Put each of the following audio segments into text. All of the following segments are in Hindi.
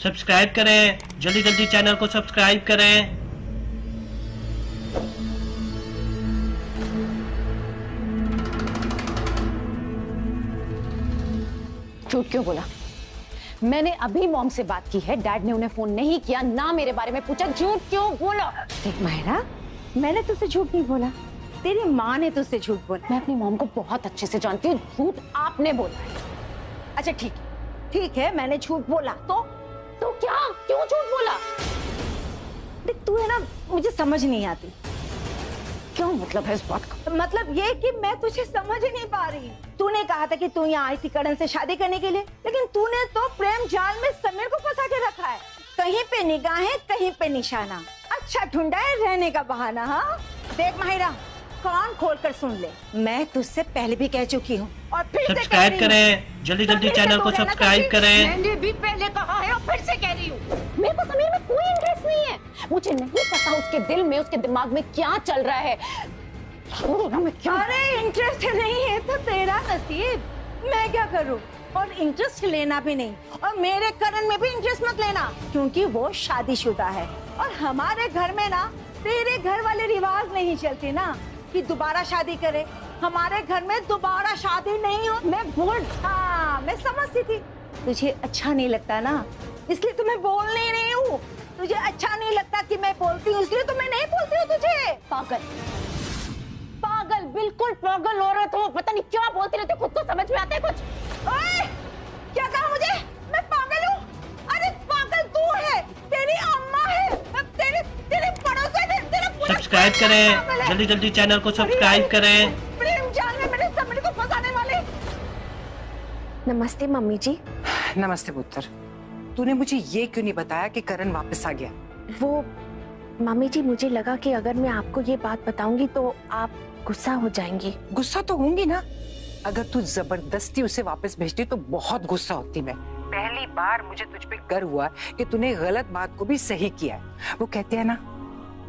सब्सक्राइब करें, जल्दी जल्दी चैनल को सब्सक्राइब करें। झूठ क्यों बोला? मैंने अभी मॉम से बात की है, डैड ने उन्हें फोन नहीं किया, ना मेरे बारे में पूछा। झूठ क्यों बोला? देख मायरा, मैंने तुझसे झूठ नहीं बोला, तेरी माँ ने तुझसे झूठ बोला। मैं अपनी मॉम को बहुत अच्छे से जानती हूँ, झूठ आपने बोला है। अच्छा ठीक है, मैंने झूठ बोला तो क्या? क्यों झूठ बोला? देख तू है ना, मुझे समझ नहीं आती। क्यों मतलब है इस बात का? मतलब ये कि मैं तुझे समझ ही नहीं पा रही। तूने कहा था कि तू यहाँ आई थी करण से शादी करने के लिए, लेकिन तूने तो प्रेम जाल में समीर को फंसा के रखा है। कहीं पे निगाहें, कहीं पे निशाना। अच्छा ढूंढा है रहने का बहाना। हाँ देख माहिरा, कान खोल कर सुन ले, मैं तुझसे पहले भी कह चुकी हूँ और फिर सब्सक्राइब करें, जल्दी जल्दी चैनल को सब्सक्राइब करें। मैंने भी पहले कहा है और फिर से कह रही हूँ, मेरे को समीर में कोई इंटरेस्ट नहीं है। मुझे नहीं पता उसके दिल में, उसके दिमाग में क्या चल रहा है। मैं क्या? अरे इंटरेस्ट नहीं है तो तेरा नसीब, मैं क्या करूँ। और इंटरेस्ट लेना भी नहीं, और मेरे करण में भी इंटरेस्ट मत लेना, क्योंकि वो शादीशुदा है। और हमारे घर में ना तेरे घर वाले रिवाज नहीं चलते ना कि दोबारा शादी करे। हमारे घर में दोबारा शादी नहीं हो। मैं समझती थी तुझे अच्छा नहीं लगता ना, इसलिए तो मैं बोल नहीं रही हूँ। तुझे अच्छा नहीं लगता कि मैं बोलती हूँ, इसलिए तो मैं नहीं बोलती हूँ तुझे। पागल, बिल्कुल पागल औरत हो। पता नहीं क्या बोलती रहती, खुद को समझ में आता है कुछ? ओए, क्या कहा मुझे? मैं पागल हूँ? अरे पागल तू है, तेरी अम्मा है, तेरे पड़ोसन है, तेरा पूरा सब्सक्राइब करें, जल्दी जल्दी चैनल को सब्सक्राइब करें। प्रेम जाल में मेरे समीर को फंसाने वाले। नमस्ते मम्मी जी। नमस्ते पुत्र। तूने मुझे ये क्यों नहीं बताया कि करण वापस आ गया? वो मम्मी जी, मुझे लगा कि अगर मैं आपको ये बात बताऊंगी तो आप गुस्सा हो जाएंगी। गुस्सा तो होंगी ना। अगर तू जबरदस्ती उसे वापस भेजती तो बहुत गुस्सा होती मैं। पहली बार मुझे तुझ पे गर्व हुआ कि तूने गलत बात को भी सही किया है। वो कहते हैं ना,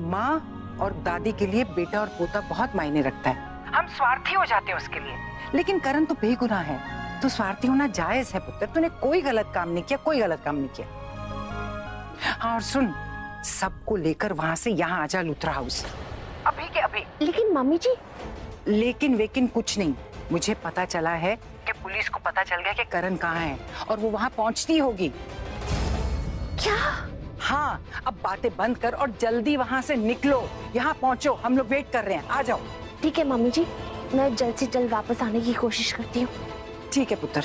माँ और दादी के लिए बेटा और पोता बहुत मायने रखता है। हम स्वार्थी हो जाते हैं उसके लिए, लेकिन करण तो बेगुनाह है, तो स्वार्थी होना जायज है पुत्र। तूने कोई गलत काम नहीं किया, कोई गलत काम नहीं किया। हाँ और सुन, सबको लेकर वहां से यहाँ आ जा लुथरा हाउस, अभी के अभी। लेकिन मम्मी जी। लेकिन वेकिन कुछ नहीं। मुझे पता चला है कि पुलिस को पता चल गया कि करण कहाँ है और वो वहां पहुंचती होगी। क्या? हाँ, अब बातें बंद कर और जल्दी वहां से निकलो। यहाँ पहुंचो, हम लोग वेट कर रहे हैं, आ जाओ। ठीक है मम्मी जी, मैं जल्द से जल्द वापस आने की कोशिश करती हूँ। ठीक है पुत्र।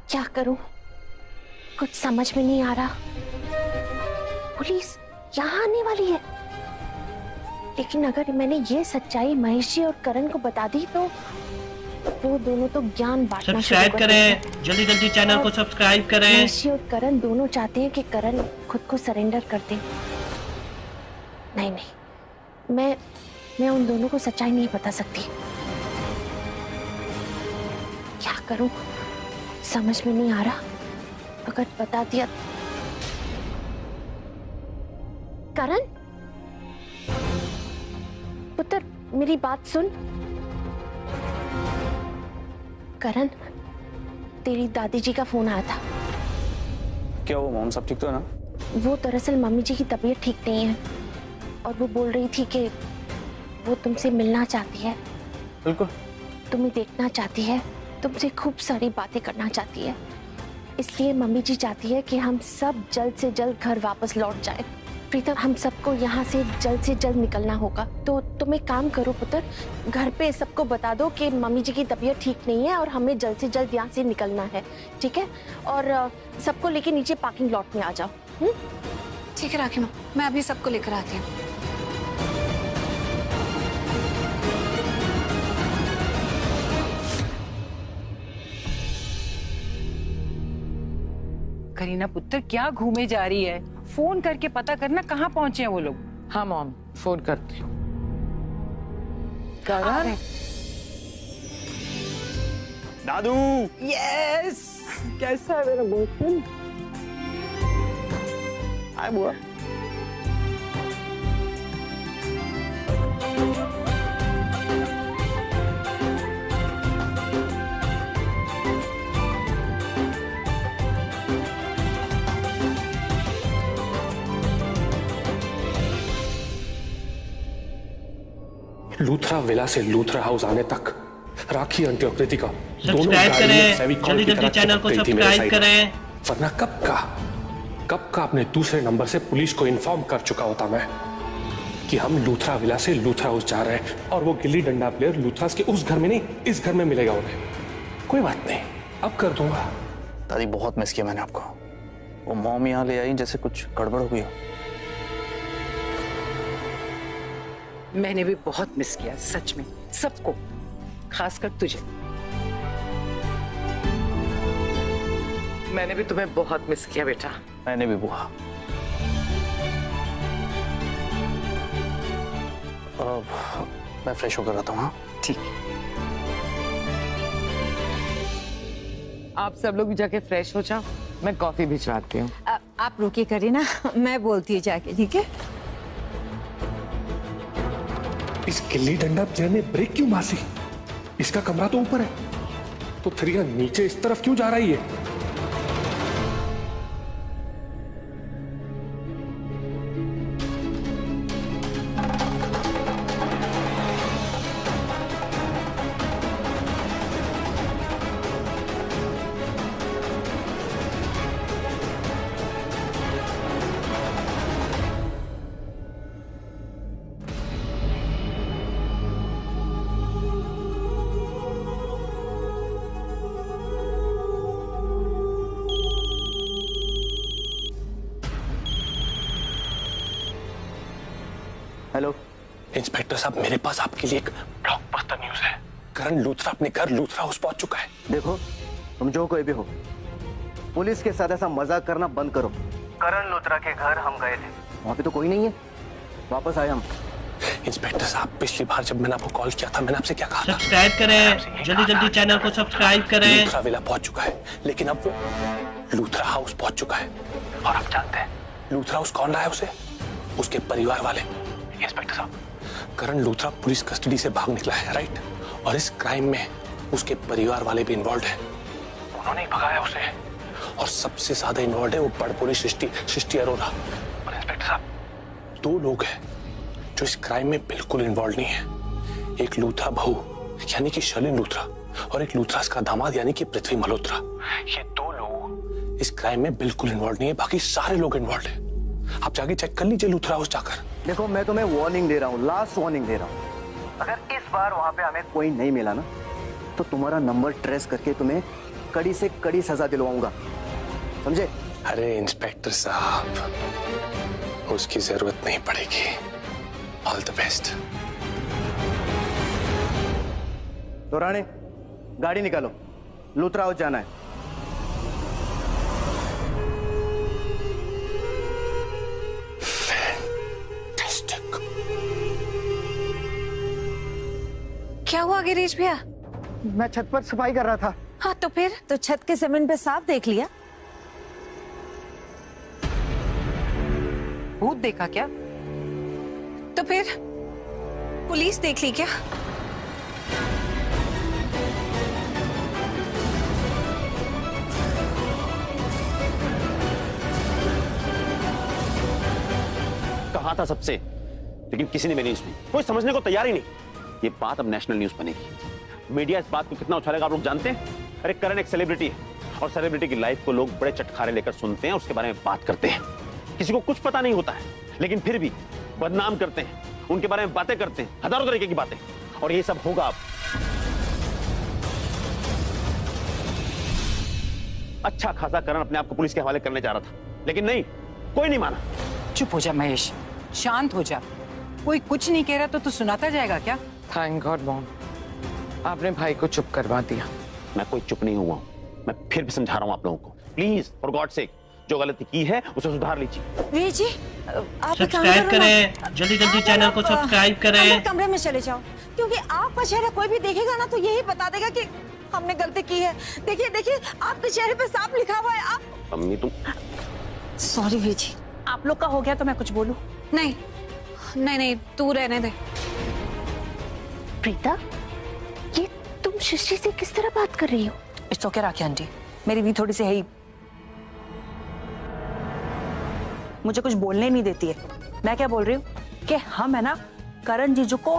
क्या करूं, कुछ समझ में नहीं आ रहा। पुलिस यहाँ आने वाली है, लेकिन अगर मैंने ये सच्चाई महेश जी और करण को बता दी तो वो दोनों तो ज्ञान बांटना सब्सक्राइब करें, जल्दी जल्दी चैनल को सब्सक्राइब करें। महेश जी और करण दोनों चाहते हैं कि करण खुद को सरेंडर कर दे। नहीं, मैं उन दोनों को सच्चाई नहीं बता सकती। क्या करूं, समझ में नहीं आ रहा। अगर बता दिया। करण पुत्र, मेरी बात सुन। करण, तेरी दादी जी का फोन आया था। क्या वो मॉम सब ठीक तो है ना? वो दरअसल मम्मी जी की तबीयत ठीक नहीं है और वो बोल रही थी कि वो तुमसे मिलना चाहती है। बिल्कुल। तुम्हें देखना चाहती है, तुमसे खूब सारी बातें करना चाहती है। इसलिए मम्मी जी चाहती है कि हम सब जल्द से जल्द घर वापस लौट जाए। प्रीतम, हम सबको यहाँ से जल्द निकलना होगा। तो तुम एक काम करो पुत्र, घर पे सबको बता दो कि मम्मी जी की तबीयत ठीक नहीं है और हमें जल्द से जल्द यहाँ से निकलना है, ठीक है? और सबको लेके नीचे पार्किंग लॉट में आ जाओ। ठीक है राखी माँ, मैं अभी सबको लेकर आती हूँ। करीना पुत्र, क्या घूमे जा रही है? फोन करके पता करना कहाँ पहुंचे हैं वो लोग। हाँ मॉम, फोन करती हूँ। करण, दादू। यस, कैसा है मेरा बॉयफ्रेंड? हाय बुआ। लूथरा विला से लूथरा हाउस आने तक राखी आंटी और कृतिका सब्सक्राइब करें, जल्दी जल्दी चैनल को सब्सक्राइब करें। वरना कब का अपने दूसरे नंबर से पुलिस को इन्फॉर्म कर चुका होता मैं कि हम लूथरा विला से लूथरा हाउस जा रहे हैं और वो गिल्ली डंडा प्लेयर लूथरास के उस घर में नहीं, इस घर में मिलेगा उन्हें। कोई बात नहीं, अब कर दूंगा। दादी बहुत मिस किया मैंने आपको। वो मॉम यहाँ ले आई जैसे कुछ गड़बड़ हो गई हो। मैंने भी बहुत मिस किया सच में, सबको, खासकर तुझे। मैंने भी तुम्हें बहुत मिस किया बेटा। मैंने भी बुआ। मैं फ्रेश होकर आता हूँ। हाँ ठीक। आप सब लोग जाके फ्रेश हो जाओ, मैं कॉफी भिजवाती हूँ। आप रुकिए करीना, मैं बोलती हूँ जाके, ठीक है? इस गिल्ली डंडा प्लेयर ने ब्रेक क्यों मारी? इसका कमरा तो ऊपर है, तो फिर यह नीचे इस तरफ क्यों जा रही है? हेलो इंस्पेक्टर साहब, मेरे पास आपके लिए एक ब्लॉकबस्टर न्यूज़ है। करण लूथरा अपने घर लूथरा हाउस पहुंच चुका है। देखो, तुम जो कोई भी हो, पुलिस के साथ ऐसा मजाक करना बंद करो। करण लूथरा के घर हम गए थे, वहाँ पे तो कोई नहीं है, वापस आए हम। इंस्पेक्टर साहब, पिछली बार जब मैंने आपको कॉल किया था, मैंने आपसे क्या कहा था? सब्सक्राइब करें, जल्दी जल्दी चैनल को सब्सक्राइब करें। लूथरा विला पहुंच चुका है, लेकिन अब वो लूथरा हाउस पहुंच चुका है। और आप जानते हैं लूथरा हाउस कौन लाया उसे? उसके परिवार वाले। इंस्पेक्टर साहब, करण लूथरा पुलिस कस्टडी से भाग निकला है, राइट? और इस क्राइम में उसके परिवार वाले भी इन्वॉल्व हैं। उन्होंने ही भगाया उसे, और सबसे ज्यादा इन्वॉल्व है वो बड़बोली सृष्टि अरोरा। और इंस्पेक्टर साहब, दो लोग हैं जो इस क्राइम में बिल्कुल इन्वॉल्व नहीं है। एक लूथरा बहू यानी कि शर्लिन लूथरा, और एक लूथरास का दामाद यानी कि पृथ्वी मल्होत्रा। ये दो लोग इस क्राइम में बिल्कुल इन्वॉल्व नहीं है, बाकी सारे लोग इन्वॉल्व हैं। आप जाके चेक कर लीजिए लूथरा हाउस जाकर। देखो, मैं तुम्हें वार्निंग दे रहा हूँ, लास्ट वार्निंग दे रहा हूँ। अगर इस बार वहाँ पे हमें कोई नहीं मिला ना, तो तुम्हारा नंबर ट्रेस करके तुम्हें कड़ी से कड़ी सजा दिलवाऊंगा, समझे? अरे इंस्पेक्टर साहब, उसकी जरूरत नहीं पड़ेगी। All the best. तो राणे, गाड़ी निकालो, लूथरा हाउस जाना है। क्या हुआ गिरीश भैया? मैं छत पर सफाई कर रहा था। हाँ तो फिर? तो छत के जमीन पे साफ देख लिया? भूत देखा क्या? तो फिर पुलिस देख ली क्या? कहा था सबसे, लेकिन किसी ने मेरी न्यूज़ नहीं, कोई समझने को तैयार ही नहीं। ये बात अब नेशनल न्यूज़ बनेगी। मीडिया इस बात को कितना उछालेगा आप लोग जानते हैं? अरे करण एक सेलिब्रिटी है, और सेलिब्रिटी की लाइफ को लोग बड़े चटखारे लेकर सुनते हैं, उसके बारे में बात करते हैं। किसी को कुछ पता नहीं होता है, लेकिन फिर भी बदनाम करते हैं, उनके बारे में बातें करते हैं, हजारों तरीके की बातें। और ये सब होगा अब। अच्छा खासा करण अपने आप को पुलिस के हवाले करने जा रहा था, लेकिन नहीं, कोई नहीं माना। चुप हो जा महेश, शांत हो जा। कोई कुछ नहीं कह रहा तो तू सुनाता जाएगा क्या? थैंक गॉड मॉम, आपने भाई को चुप करवा दिया। मैं कोई चुप नहीं हुआ हूं, मैं फिर भी समझा रहा हूं आप लोगों को। प्लीज फॉर गॉड सेक, जो गलती की है उसे सुधार लीजिए। वीर जी, आप सब्सक्राइब करें, जल्दी जल्दी चैनल को सब्सक्राइब करें। कमरे में चले जाओ, क्योंकि आपका चेहरा कोई भी देखेगा ना तो यही बता देगा कि हमने गलती की है। देखिए देखिए, आपके चेहरे पे साफ लिखा हुआ है। आप अम्मी तुम। सॉरी वीर जी, आप लोग का हो गया तो मैं कुछ बोलूं? नहीं नहीं नहीं, तू रहने दे। प्रीता, ये तुम सृष्टि से किस तरह बात कर रही हो? इट्स ओके राखी आंटी, मेरी भी थोड़ी सी है ही, मुझे कुछ बोलने नहीं देती है। मैं क्या बोल रही हूँ कि हम है ना करण जीजू को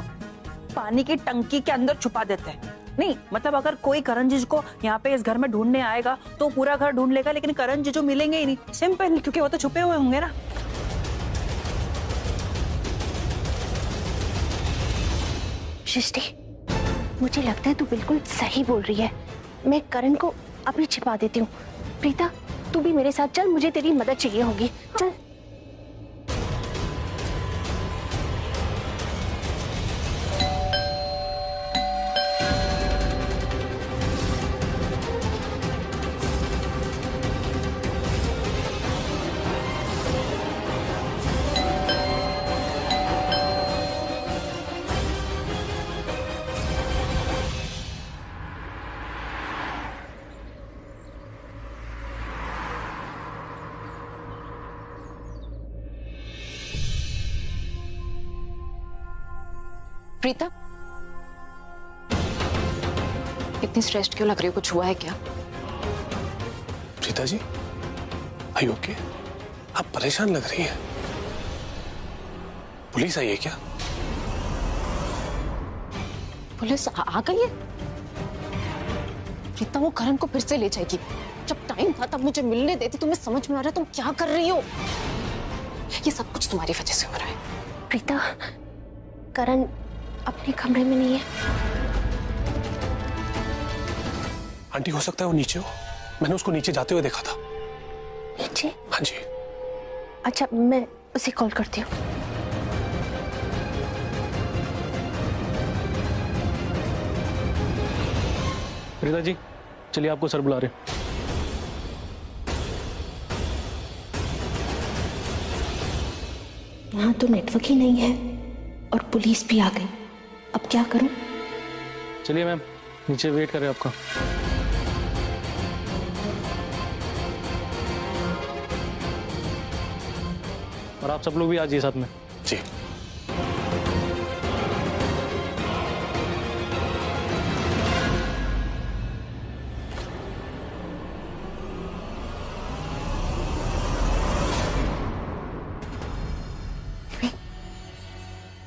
पानी की टंकी के अंदर छुपा देते हैं। नहीं मतलब अगर कोई करण जीजू को यहाँ पे इस घर में ढूंढने आएगा तो पूरा घर ढूंढ लेगा, लेकिन करण जीजू मिलेंगे ही नहीं। सिंपल, क्योंकि वो तो छुपे हुए होंगे ना। सृष्टि, मुझे लगता है तू बिल्कुल सही बोल रही है। मैं करण को अभी छिपा देती हूँ। प्रीता, तू भी मेरे साथ चल, मुझे तेरी मदद चाहिए होगी। चल। प्रीता, इतनी स्ट्रेस्ड क्यों लग रही हो? कुछ हुआ है क्या? Preeta ji, are you okay? आप परेशान लग रही हैं। पुलिस आई है क्या? पुलिस आ गई है? प्रीता, वो करण को फिर से ले जाएगी। जब टाइम था तब मुझे मिलने देती। तुम्हें समझ में आ रहा है तुम क्या कर रही हो? ये सब कुछ तुम्हारी वजह से हो रहा है। प्रीता, करण अपने कमरे में नहीं है। आंटी, हो सकता है वो नीचे हो। मैंने उसको नीचे जाते हुए देखा था। नीचे? हाँ जी। अच्छा, मैं उसे कॉल करती हूँ। प्रीता जी, चलिए, आपको सर बुला रहे हैं। यहाँ तो नेटवर्क ही नहीं है और पुलिस भी आ गई। अब क्या करूं? चलिए मैम, नीचे वेट कर रहे हैं आपका। और आप सब लोग भी आ जाइए साथ में। जी।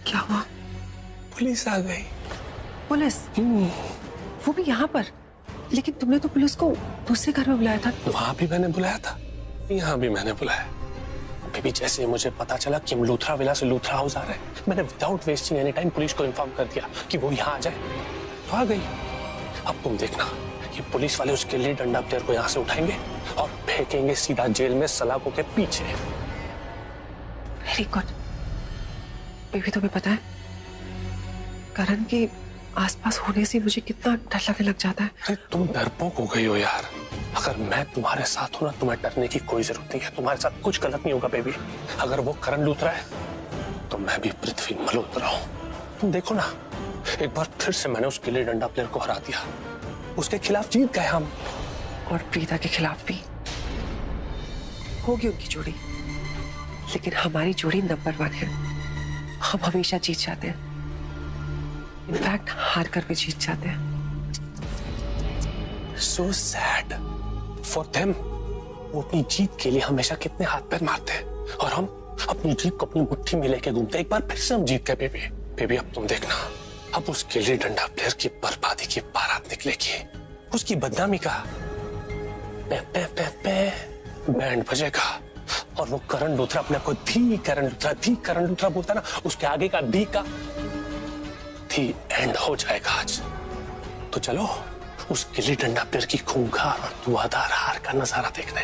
क्या हुआ? पुलिस आ गई। पुलिस? वो भी यहाँ पर? लेकिन तुमने तो पुलिस को दूसरे घर में बुलाया था। वहां भी मैंने बुलाया था, यहाँ भी मैंने बुलाया। बेबी, जैसे मुझे पता चला कि हम लूथरा विला से लूथरा हाउस आ रहे हैं, मैंने without wasting any time police को इन्फॉर्म कर दिया कि वो यहाँ आ जाए। तो आ गई। अब तुम देखना, ये पुलिस वाले उसके लिए डंडा प्लेयर को यहाँ से उठाएंगे और फेंकेंगे सीधा जेल में सलाखों के पीछे। Very good. बेबी, तुम्हें पता है करण के आसपास होने से मुझे कितना डर लगने लग जाता है। अरे तुम डरपोक हो गई हो यार। अगर मैं तुम्हारे साथ हूं ना, तुम्हें डरने की कोई जरूरत नहीं है। तुम्हारे साथ कुछ गलत नहीं होगा बेबी। अगर वो करण लूथरा है तो मैं भी पृथ्वी मल्होत्रा हूं। तुम देखो ना, एक बार फिर से मैंने उस गिल्ली डंडा प्लेयर को हरा दिया। उसके खिलाफ जीत गए हम। और प्रीता के खिलाफ भी होगी उनकी जोड़ी, लेकिन हमारी जोड़ी नंबर 1 है। हम हमेशा जीत जाते हैं। इनफैक्ट हार कर भी जीत जाते हैं। So sad for them। वो अपनी जीत के लिए हमेशा कितने हाथ पैर मारते हैं और हम अपनी जीत को अपनी मुट्ठी में लेके घूमते हैं। एक बार फिर से हम जीत गए बेबी। बेबी, अब तुम देखना, अब उस गिल्ली डंडा प्लेयर की बर्बादी की बारात निकलेगी। उसकी बदनामी का पे पे पे पे बैंड बजेगा और वो करण लूथरा अपने आप को धी करण लूथरा बोलता ना, उसके आगे का धी का धी एंड हो जाएगा आज। तो चलो उस गिल्ली डंडा प्लेयर की खूंखार और धुआंधार हार का नजारा देखने।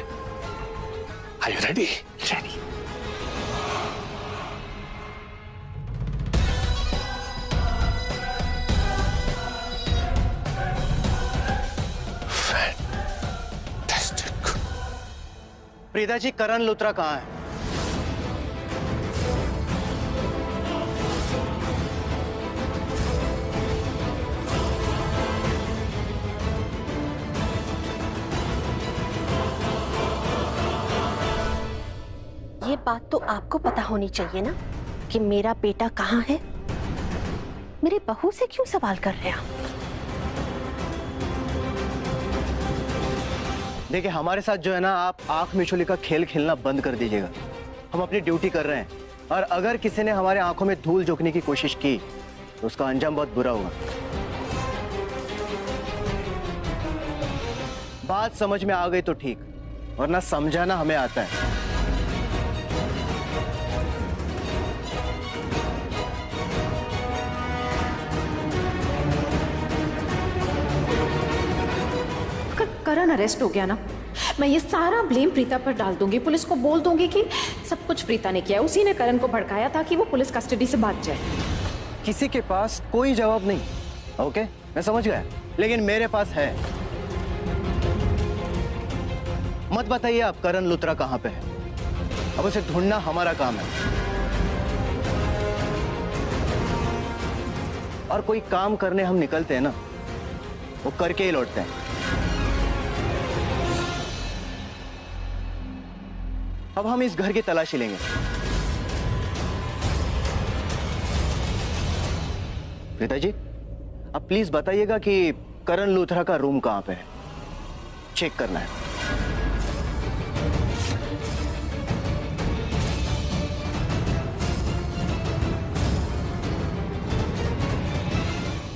Are you ready? Ready. Fantastic। Preeta ji, Karan Luthra कहाँ है? ये बात तो आपको पता होनी चाहिए ना कि मेरा बेटा कहाँ है। मेरी बहू से क्यों सवाल कर रहे हैं आप? देखिए, हमारे साथ जो है ना, आप आंख मिचोली का खेल खेलना बंद कर दीजिएगा। हम अपनी ड्यूटी कर रहे हैं और अगर किसी ने हमारे आंखों में धूल झोंकने की कोशिश की तो उसका अंजाम बहुत बुरा हुआ। बात समझ में आ गई तो ठीक, वरना समझाना हमें आता है। अगर करण अरेस्ट हो गया ना, मैं ये सारा ब्लेम प्रीता पर डाल दूंगी। पुलिस को बोल दूंगी कि सब कुछ प्रीता ने किया, उसी ने करण को भड़काया ताकि वो पुलिस कस्टडी से भाग जाए। किसी के पास कोई जवाब नहीं, ओके मैं समझ गया, लेकिन मेरे पास है। मत बताइए आप करण लुथरा कहां पे है, अब उसे ढूंढना हमारा काम है। और कोई काम करने हम निकलते हैं ना, वो करके ही लौटते हैं। अब हम इस घर की तलाशी लेंगे। प्रीता जी, अब प्लीज बताइएगा कि करण लूथरा का रूम कहां पे है, चेक करना है।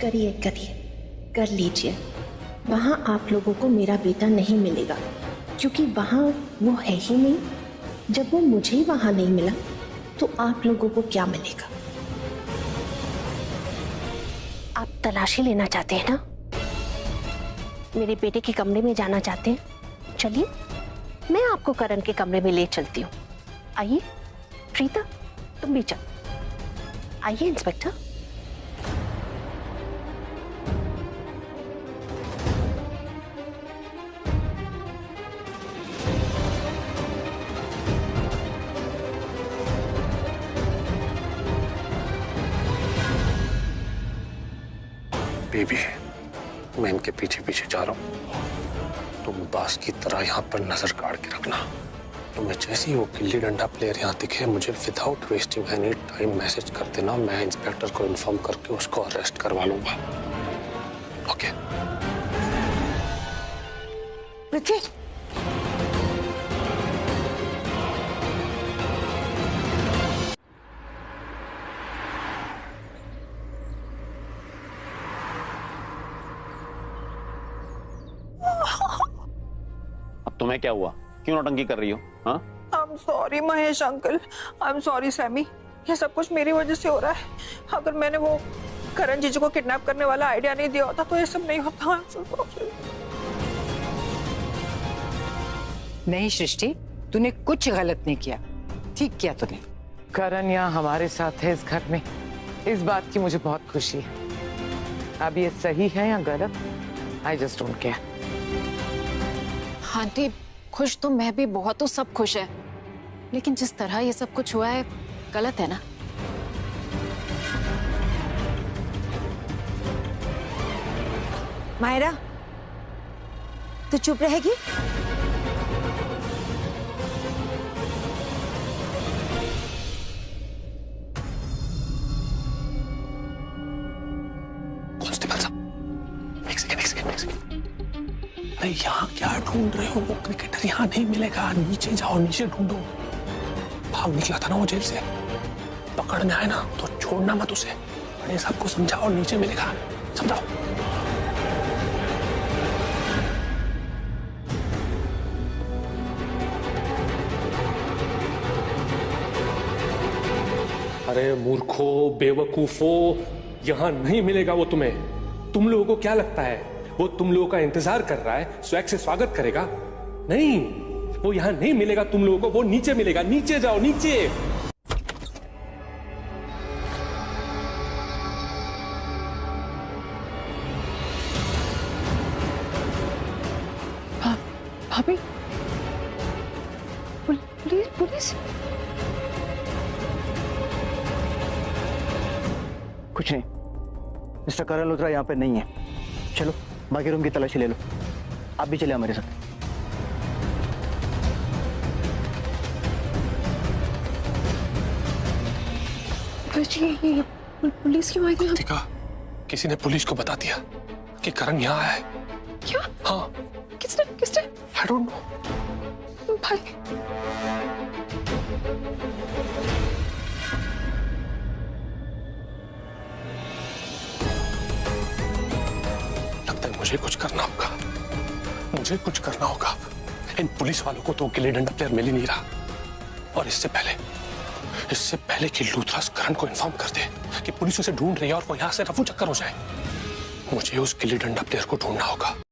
करिए करिए, कर लीजिए। वहां आप लोगों को मेरा बेटा नहीं मिलेगा, क्योंकि वहां वो है ही नहीं। जब वो मुझे वहां नहीं मिला तो आप लोगों को क्या मिलेगा? आप तलाशी लेना चाहते हैं ना, मेरे बेटे के कमरे में जाना चाहते हैं? चलिए, मैं आपको करण के कमरे में ले चलती हूँ। आइए प्रीता, तुम भी चल। आइए इंस्पेक्टर। बेबी, मैं इनके पीछे पीछे जा रहा हूँ, तुम बास की तरह यहाँ पर नजर गाड़ के रखना। तुम्हें जैसे ही वो गिल्ली डंडा प्लेयर यहाँ दिखे, मुझे without wasting any time message कर देना। मैं इंस्पेक्टर को इन्फॉर्म करके उसको अरेस्ट करवा लूंगा। ओके? पृथ्वी, तुम्हें क्या हुआ? क्यों नौटंकी कर रही हो? हाँ? I'm sorry Mahesh uncle, I'm sorry Sammy, ये सब कुछ मेरी वजह से हो रहा है। अगर मैंने वो करण जीजू को किडनैप करने वाला आइडिया नहीं दिया होता तो ये सब नहीं होता। I'm so sorry। नहीं सृष्टि, तूने कुछ गलत नहीं किया, ठीक किया तूने। करण यहाँ हमारे साथ है इस घर में, इस बात की मुझे बहुत खुशी है। अब ये सही है या गलत, I just don't care. Aunty, खुश तो मैं भी बहुत हूँ, सब खुश है, लेकिन जिस तरह ये सब कुछ हुआ है गलत है ना। मायरा, तू चुप रहेगी? कांस्टेबल साहब, एक सेकंड। नहीं, यहाँ क्या ढूंढ रहे हो? वो क्रिकेटर यहाँ नहीं मिलेगा, नीचे जाओ, नीचे ढूंढो। भाग निकला था ना वो जेल से, पकड़ने आए ना तो छोड़ना मत उसे। बड़े सबको समझाओ, नीचे मिलेगा, समझाओ। अरे मूर्खो, बेवकूफो, यहाँ नहीं मिलेगा वो तुम्हें। तुम लोगों को क्या लगता है वो तुम लोगों का इंतजार कर रहा है, स्वैग से स्वागत करेगा? नहीं, वो यहाँ नहीं मिलेगा तुम लोगों को, वो नीचे मिलेगा। नीचे जाओ, नीचे। भाभी, पुलिस पुलिस। कुछ नहीं, मिस्टर करण लूथरा यहाँ पे नहीं है। चलो बाकी रूम की तलाशी ले लो। आप भी चले हमारे साथ। ये पुलिस क्यों आई थी? देखा, किसी ने पुलिस को बता दिया कि करण यहाँ है। क्या? हाँ। किसने? I don't know। भाई, मुझे कुछ करना होगा, मुझे कुछ करना होगा। इन पुलिस वालों को तो गिल्ली डंडा प्लेयर मिल ही नहीं रहा, और इससे पहले कि लूथरा करण को इन्फॉर्म कर दे कि पुलिस उसे ढूंढ रही है और वो यहां से रफू चक्कर हो जाए, मुझे उस गिल्ली डंडा प्लेयर को ढूंढना होगा।